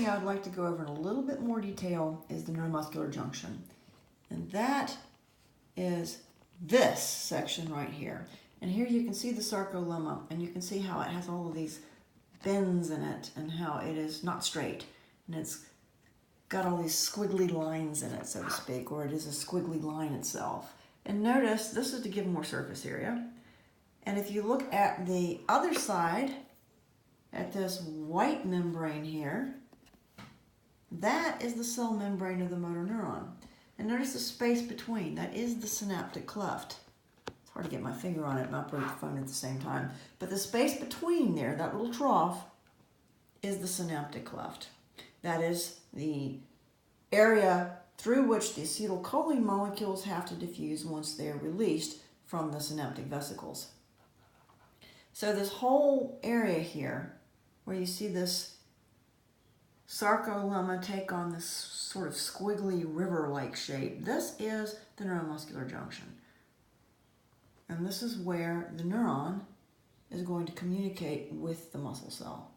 thing I would like to go over in a little bit more detail is the neuromuscular junction. And that is this section right here. And here you can see the sarcolemma, and you can see how it has all of these bends in it and how it is not straight. And it's got all these squiggly lines in it, so to speak, or it is a squiggly line itself. And notice, this is to give more surface area. And if you look at the other side, at this white membrane here, that is the cell membrane of the motor neuron. And notice the space between, that is the synaptic cleft. It's hard to get my finger on it and operate the phone at the same time. But the space between there, that little trough, is the synaptic cleft. That is the area through which the acetylcholine molecules have to diffuse once they are released from the synaptic vesicles. So this whole area here, where you see this sarcolemma take on this sort of squiggly river-like shape, this is the neuromuscular junction. And this is where the neuron is going to communicate with the muscle cell.